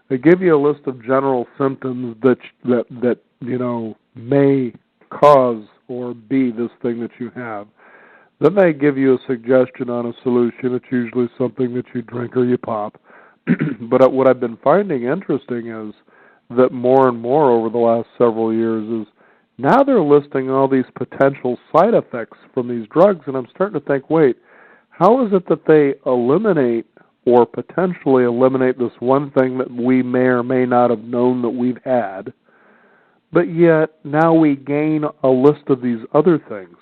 They give you a list of general symptoms that may cause or be this thing that you have. Then they give you a suggestion on a solution. It's usually something that you drink or you pop. But what I've been finding interesting is that more and more over the last several years is now they're listing all these potential side effects from these drugs, and I'm starting to think, wait, how is it that they eliminate or potentially eliminate this one thing that we may or may not have known that we've had, but yet now we gain a list of these other things?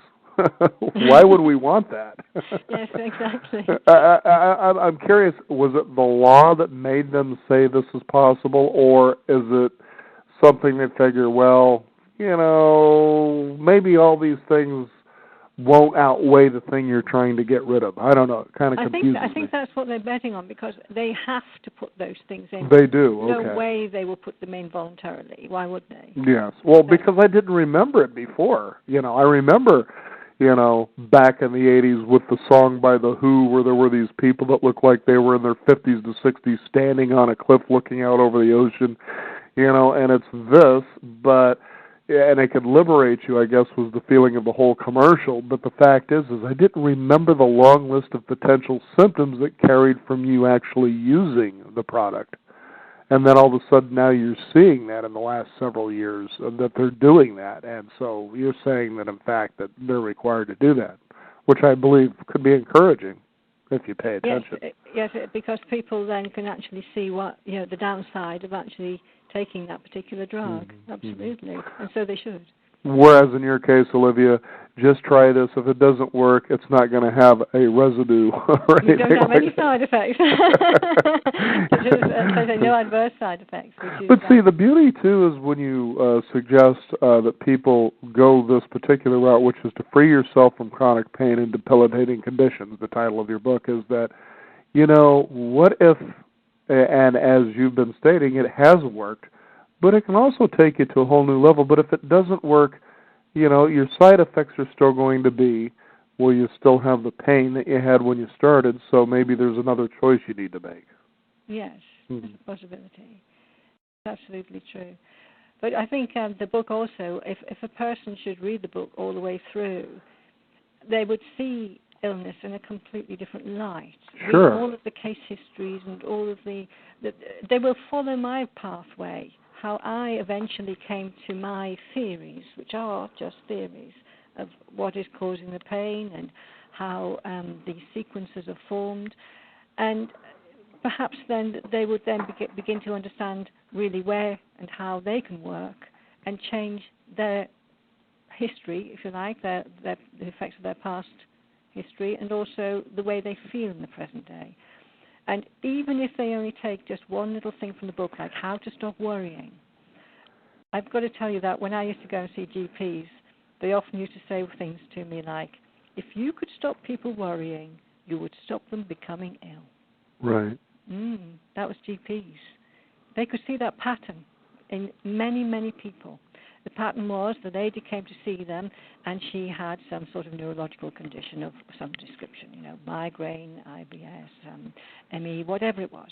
Why would we want that? Yes, exactly. I'm curious, was it the law that made them say this is possible, or is it something they figure, well, maybe all these things won't outweigh the thing you're trying to get rid of? I don't know. It kind of confuses me. I think that's what they're betting on, because they have to put those things in. They do, okay. No way they will put them in voluntarily. Why would they? Yes. Well, because I didn't remember it before. I remember, back in the 80s with the song by The Who where there were these people that looked like they were in their 50s to 60s standing on a cliff looking out over the ocean, and it's this, but... and it could liberate you, I guess, was the feeling of the whole commercial. But the fact is I didn't remember the long list of potential symptoms that carried from you actually using the product. And then all of a sudden now you're seeing that in the last several years, that they're doing that. And so you're saying that, in fact, that they're required to do that, which I believe could be encouraging if you pay attention. Yes, because people then can actually see what, the downside of actually taking that particular drug. Mm-hmm. Absolutely. And so they should. Whereas in your case, Olivia, just try this. If it doesn't work, it's not going to have a residue or anything. You don't have any side effects. There's no adverse side effects. But see, the beauty, too, is when you suggest that people go this particular route, which is to free yourself from chronic pain and debilitating conditions. The title of your book is that, what if, and as you've been stating, it has worked, but it can also take you to a whole new level. But if it doesn't work, your side effects are still going to be, well, you still have the pain that you had when you started, so maybe there's another choice you need to make. Yes, that's a possibility. Absolutely true. But I think the book also, if a person should read the book all the way through, they would see illness in a completely different light. Sure. All of the case histories and all of they will follow my pathway, how I eventually came to my theories, which are just theories of what is causing the pain and how these sequences are formed. And perhaps then they would then begin to understand really where and how they can work and change their history, if you like, the effects of their past history, and also the way they feel in the present day. And even if they only take just one little thing from the book, like how to stop worrying, I've got to tell you that when I used to go and see GPs, they often used to say things to me like, if you could stop people worrying, you would stop them becoming ill. Right. That was GPs. They could see that pattern in many, many people. The pattern was the lady came to see them and she had some sort of neurological condition of some description, migraine, IBS, ME, whatever it was.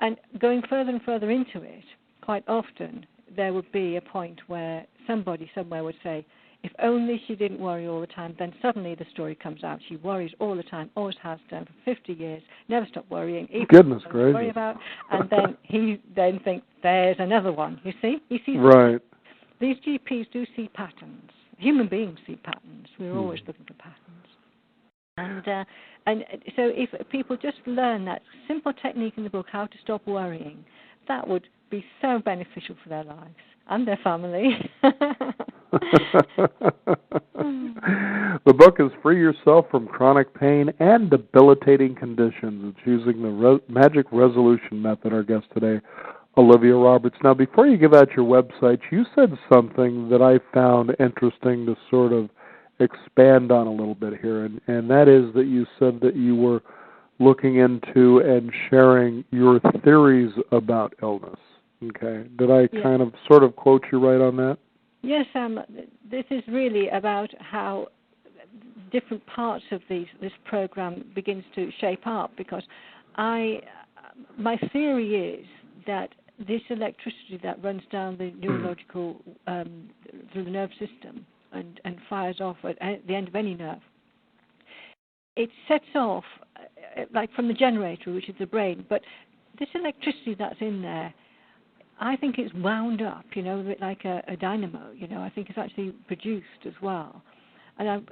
And going further and further into it, quite often there would be a point where somebody somewhere would say, if only she didn't worry all the time, then suddenly the story comes out. She worries all the time, always has done for 50 years, never stopped worrying. Goodness gracious. Worry about, and then he then thinks, there's another one. You see? He sees right. These GPs do see patterns. Human beings see patterns. We're always looking for patterns. And so if people just learn that simple technique in the book, how to stop worrying, that would be so beneficial for their lives and their family. The book is Free Yourself from Chronic Pain and Debilitating Conditions. It's using the magic resolution method, our guest today, Olivia Roberts. Now, before you give out your website, you said something that I found interesting to sort of expand on a little bit here, and that is that you said that you were looking into and sharing your theories about illness. Okay. Did I kind of sort of quote you right on that? Yes, this is really about how different parts of this program begins to shape up, because my theory is that this electricity that runs down the neurological, through the nerve system and fires off at the end of any nerve, it sets off like from the generator, which is the brain, but this electricity that's in there, I think it's wound up, a bit like a dynamo, I think it's actually produced as well. And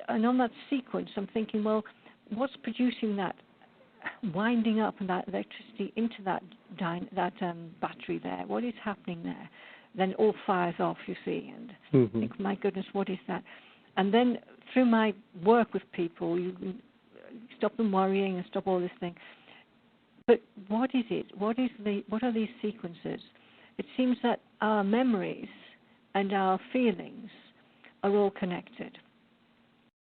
on that sequence, I'm thinking, well, what's producing that winding up and that electricity into that battery there? What is happening there? Then it all fires off, you see, and think, my goodness, what is that? And then through my work with people, you can stop them worrying and stop all this thing. But what is it? What are these sequences? It seems that our memories and our feelings are all connected.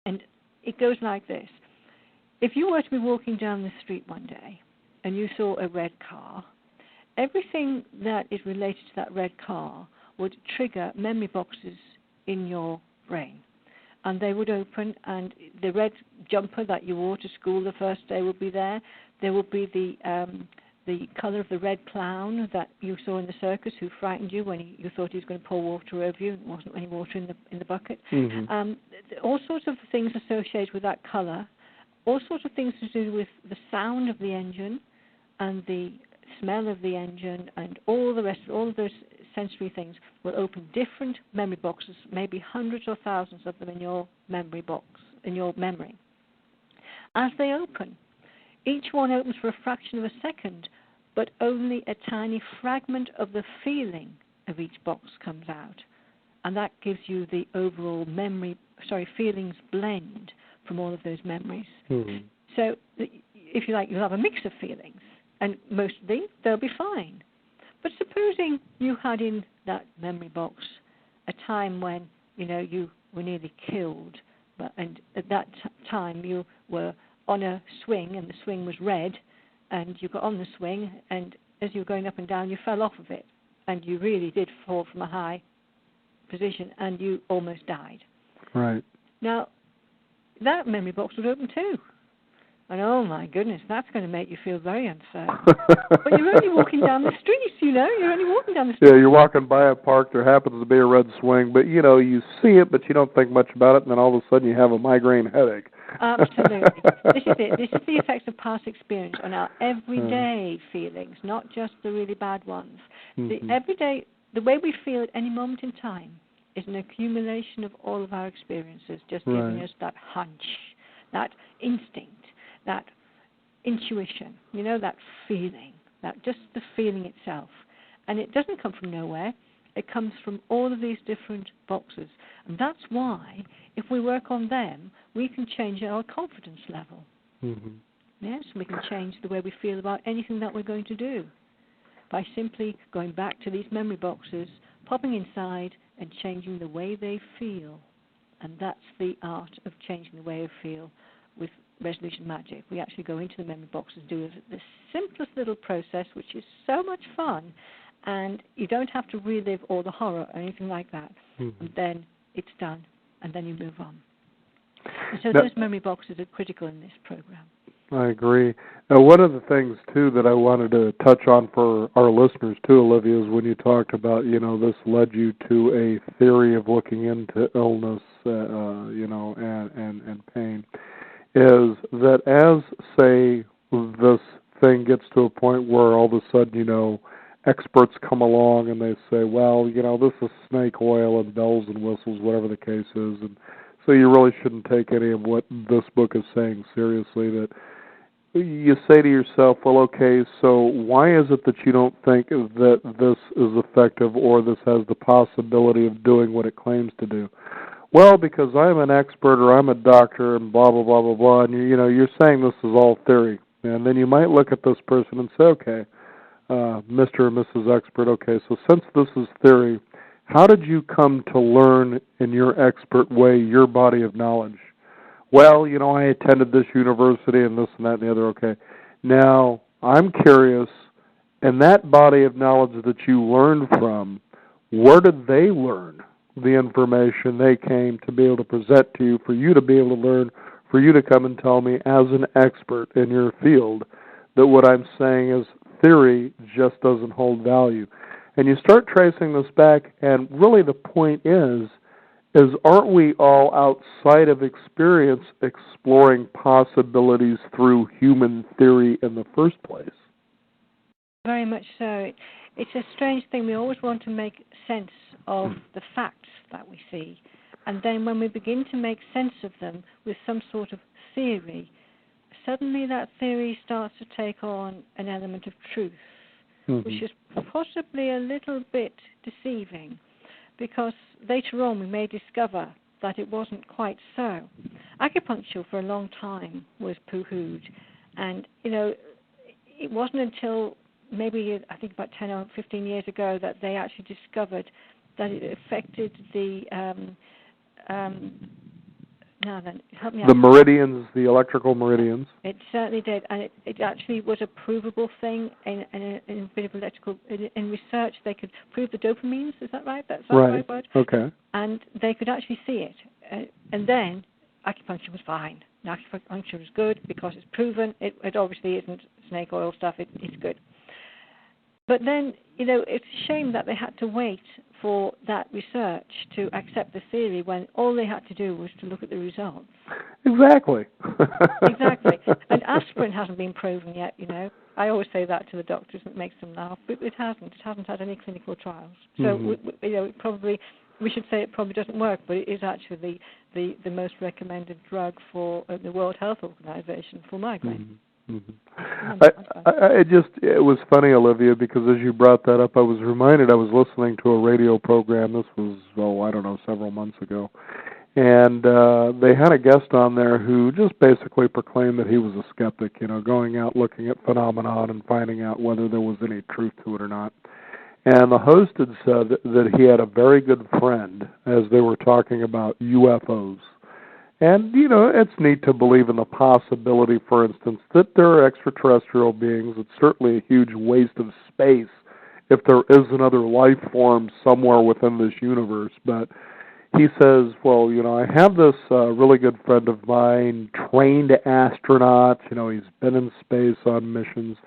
And it goes like this. If you were to be walking down the street one day and you saw a red car, everything that is related to that red car would trigger memory boxes in your brain. And they would open, and the red jumper that you wore to school the first day would be there. There would be the color of the red clown that you saw in the circus who frightened you when you thought he was going to pour water over you and there wasn't any water in the bucket. All sorts of things associated with that color, all sorts of things to do with the sound of the engine and the smell of the engine and all the rest, all of those sensory things will open different memory boxes, maybe hundreds or thousands of them in your memory box, in your memory. As they open, each one opens for a fraction of a second, but only a tiny fragment of the feeling of each box comes out. And that gives you the overall feelings blend from all of those memories. So, if you like, you'll have a mix of feelings, and mostly they'll be fine. But supposing you had in that memory box a time when, you were nearly killed, and at that time you were on a swing and the swing was red, and you got on the swing, and as you were going up and down you fell off of it, and you really did fall from a high position and you almost died. Right. Now, that memory box would open too. And oh my goodness, that's going to make you feel very unsafe. But you're only walking down the street, you're only walking down the street. Yeah, you're walking by a park, there happens to be a red swing, but you see it, but you don't think much about it, and then all of a sudden you have a migraine headache. Absolutely. This is it. This is the effects of past experience on our everyday feelings, not just the really bad ones. The everyday, the way we feel at any moment in time is an accumulation of all of our experiences, just giving us that hunch, that instinct, that intuition, that feeling, that just the feeling itself. And it doesn't come from nowhere. It comes from all of these different boxes. And that's why, if we work on them, we can change our confidence level. Yes, we can change the way we feel about anything that we're going to do by simply going back to these memory boxes, popping inside, and changing the way they feel. And that's the art of changing the way they feel with resolution magic. We actually go into the memory boxes, do the simplest little process, which is so much fun, and you don't have to relive all the horror or anything like that. And then it's done, and then you move on. And so those memory boxes are critical in this program. I agree. Now, one of the things, too, that I wanted to touch on for our listeners, too, Olivia, is when you talked about, this led you to a theory of looking into illness, and pain, is that as, say, this thing gets to a point where all of a sudden, experts come along and they say, well, this is snake oil and bells and whistles, whatever the case is, and so you really shouldn't take any of what this book is saying seriously, that you say to yourself, well, okay, so why is it that you don't think that this is effective or this has the possibility of doing what it claims to do? Well, because I'm an expert or I'm a doctor and blah, blah, blah, blah, blah, and you're saying this is all theory. And then you might look at this person and say, okay, Mr. or Mrs. Expert, okay, so since this is theory, how did you come to learn in your expert way your body of knowledge? Well, I attended this university and this and that and the other, okay. Now, I'm curious, in that body of knowledge that you learned from, where did they learn the information they came to be able to present to you, for you to be able to learn, for you to come and tell me as an expert in your field that what I'm saying is theory just doesn't hold value? And you start tracing this back, and really the point is aren't we all outside of experience exploring possibilities through human theory in the first place? Very much so. It's a strange thing. We always want to make sense of the facts that we see. And then when we begin to make sense of them with some sort of theory, suddenly that theory starts to take on an element of truth, which is possibly a little bit deceiving, because later on we may discover that it wasn't quite so. Acupuncture for a long time was poo-hooed, and it wasn't until maybe I think about 10 or 15 years ago that they actually discovered that it affected the the meridians, the electrical meridians. It certainly did, and it actually was a provable thing in a bit of electrical. In research, they could prove the dopamines. Is that right? That's the right word. Okay. And they could actually see it, and then acupuncture was fine. Now, acupuncture is good because it's proven. It obviously isn't snake oil stuff. It's good. But then, it's a shame that they had to wait for that research to accept the theory when all they had to do was to look at the results. Exactly. Exactly. And aspirin hasn't been proven yet, I always say that to the doctors, and it makes them laugh, but it hasn't. It hasn't had any clinical trials. So, we should say it probably doesn't work, but it is actually the most recommended drug for the World Health Organization for migraine. It was funny, Olivia, because as you brought that up, I was reminded I was listening to a radio program. This was, several months ago. And they had a guest on there who just basically proclaimed that he was a skeptic, going out looking at phenomenon and finding out whether there was any truth to it or not. And the host had said that he had a very good friend as they were talking about UFOs. And, it's neat to believe in the possibility, for instance, that there are extraterrestrial beings. It's certainly a huge waste of space if there is another life form somewhere within this universe. But he says, well, I have this really good friend of mine, trained astronaut. He's been in space on missions.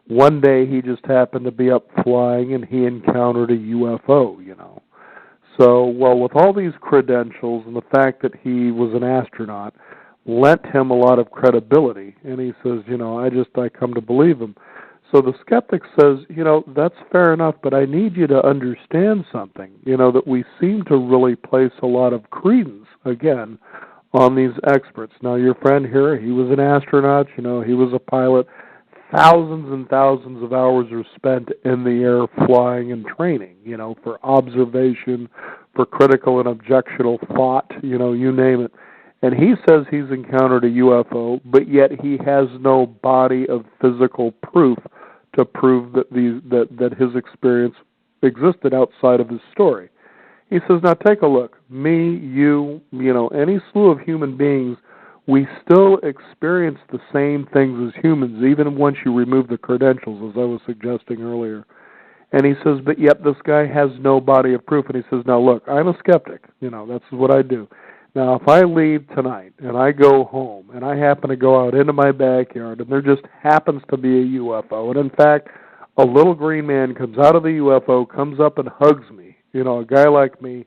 One day he just happened to be up flying and he encountered a UFO, So, with all these credentials and the fact that he was an astronaut lent him a lot of credibility. And he says, I come to believe him. So the skeptic says, that's fair enough, but I need you to understand something, that we seem to really place a lot of credence, again, on these experts. Now, your friend here, he was an astronaut, he was a pilot. Thousands and thousands of hours are spent in the air flying and training, for observation, for critical and objectional thought, you name it. And he says he's encountered a UFO, but yet he has no body of physical proof to prove that his experience existed outside of his story. He says, now take a look. Me, you, any slew of human beings, we still experience the same things as humans, even once you remove the credentials, as I was suggesting earlier. And he says, but yet this guy has no body of proof. And he says, now look, I'm a skeptic. That's what I do. Now, if I leave tonight and I go home and I happen to go out into my backyard and there just happens to be a UFO, and in fact, a little green man comes out of the UFO, comes up and hugs me, a guy like me,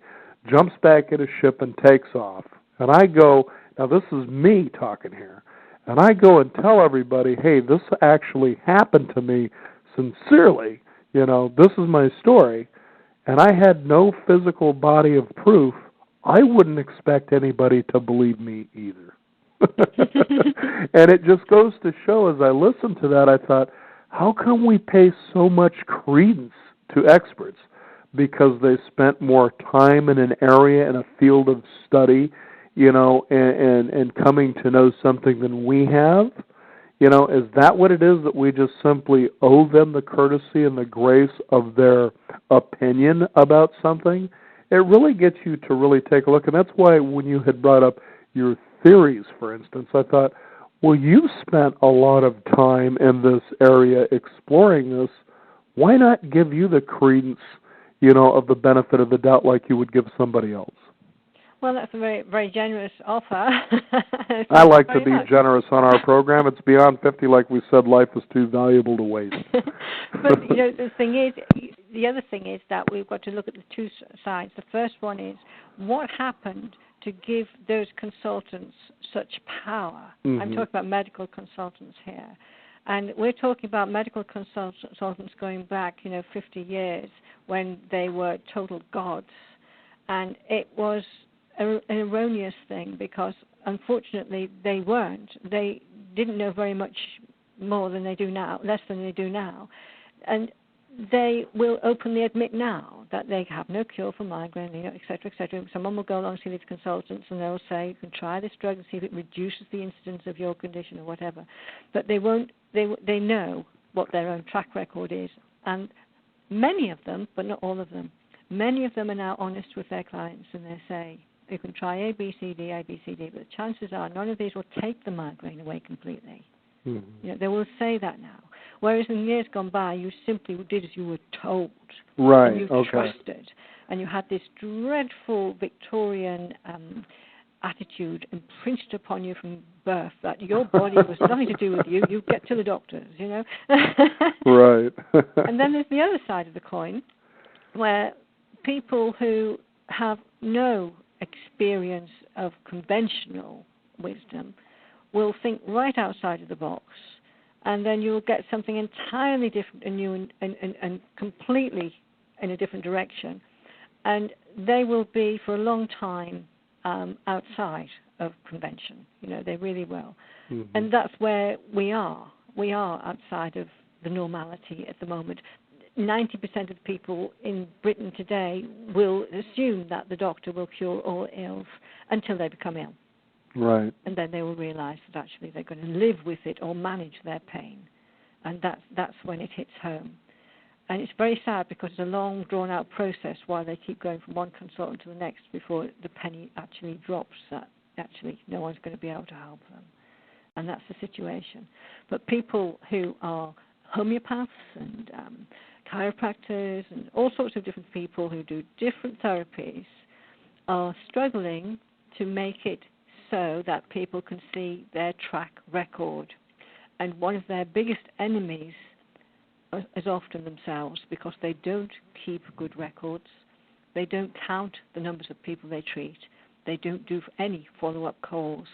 jumps back in his ship and takes off. And I go, now this is me talking here, and I go and tell everybody, hey, this actually happened to me sincerely, this is my story, and I had no physical body of proof, I wouldn't expect anybody to believe me either. And it just goes to show, as I listened to that, I thought, how come we pay so much credence to experts? Because they spent more time in an area, in a field of study, and coming to know something than we have? Is that what it is, that we just simply owe them the courtesy and the grace of their opinion about something? It really gets you to really take a look. And that's why when you had brought up your theories, for instance, I thought, well, you've spent a lot of time in this area exploring this. Why not give you the credence, of the benefit of the doubt like you would give somebody else? Well, that's a very, very generous offer. I like to be generous on our program. It's Beyond 50, like we said, life is too valuable to waste. But, the other thing is that we've got to look at the two sides. The first one is, what happened to give those consultants such power? Mm-hmm. I'm talking about medical consultants here. And we're talking about medical consultants going back, 50 years, when they were total gods. And it was an erroneous thing, because unfortunately they weren't. They didn't know very much more than they do now, less than they do now. And they will openly admit now that they have no cure for migraine, et cetera, et cetera. Someone will go along and see these consultants and they'll say, you can try this drug and see if it reduces the incidence of your condition or whatever. But they won't. They know what their own track record is. And many of them, but not all of them, many of them are now honest with their clients, and they say, you can try A, B, C, D, but the chances are none of these will take the migraine away completely. Mm-hmm. They will say that now. Whereas in years gone by, you simply did as you were told. Right, and you trusted. And you had this dreadful Victorian attitude imprinted upon you from birth that your body was nothing to do with you. You get to the doctors, Right. And then there's the other side of the coin, where people who have no experience of conventional wisdom will think right outside of the box, and then you'll get something entirely different and new and completely in a different direction. And they will be, for a long time, outside of convention. They really will. Mm-hmm. And that's where we are. We are outside of the normality at the moment. 90% of the people in Britain today will assume that the doctor will cure all ills until they become ill. Right. And then they will realize that actually they're going to live with it or manage their pain. And that's when it hits home. And it's very sad, because it's a long, drawn-out process while they keep going from one consultant to the next before the penny actually drops that actually no one's going to be able to help them. And that's the situation. But people who are homeopaths and chiropractors and all sorts of different people who do different therapies are struggling to make it so that people can see their track record. And one of their biggest enemies is often themselves, because they don't keep good records. They don't count the numbers of people they treat. They don't do any follow-up calls.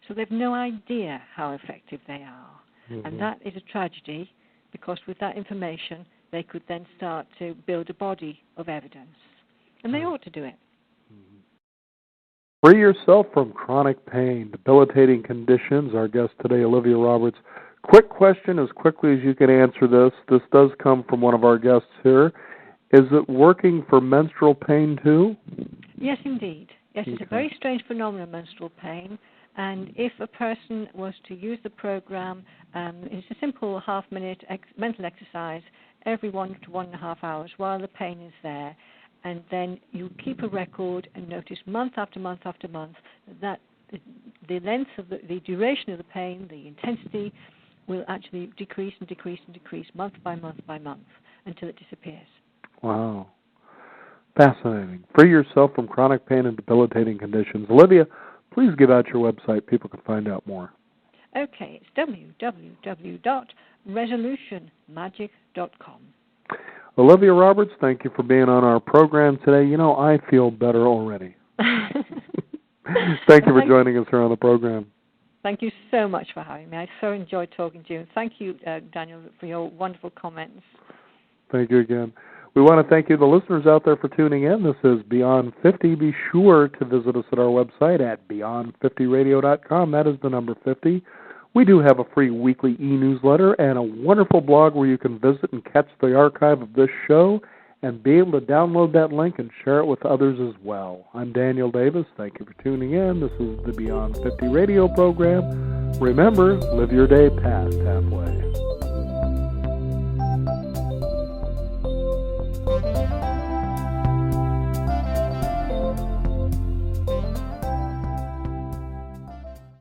So they have no idea how effective they are. Mm-hmm. And that is a tragedy, because with that information, they could then start to build a body of evidence. And they ought to do it. Free yourself from chronic pain, debilitating conditions. Our guest today, Olivia Roberts. Quick question, as quickly as you can answer this. This does come from one of our guests here. Is it working for menstrual pain too? Yes, indeed. Yes, okay. It's a very strange phenomenon, menstrual pain. And if a person was to use the program, it's a simple half-minute mental exercise every 1 to 1.5 hours while the pain is there. And then you keep a record and notice month after month after month that the length of the duration of the pain, the intensity, will actually decrease and decrease and decrease month by month by month until it disappears. Wow. Fascinating. Free yourself from chronic pain and debilitating conditions. Olivia, please give out your website. People can find out more. Okay, it's www.resolutionmagic.com. Olivia Roberts, thank you for being on our program today. I feel better already. Thank you for joining us here on the program. Thank you so much for having me. I so enjoyed talking to you. And thank you, Daniel, for your wonderful comments. Thank you again. We want to thank you, the listeners out there, for tuning in. This is Beyond 50. Be sure to visit us at our website at beyond50radio.com. That is the number 50. We do have a free weekly e-newsletter and a wonderful blog where you can visit and catch the archive of this show and be able to download that link and share it with others as well. I'm Daniel Davis. Thank you for tuning in. This is the Beyond 50 radio program. Remember, live your day past halfway.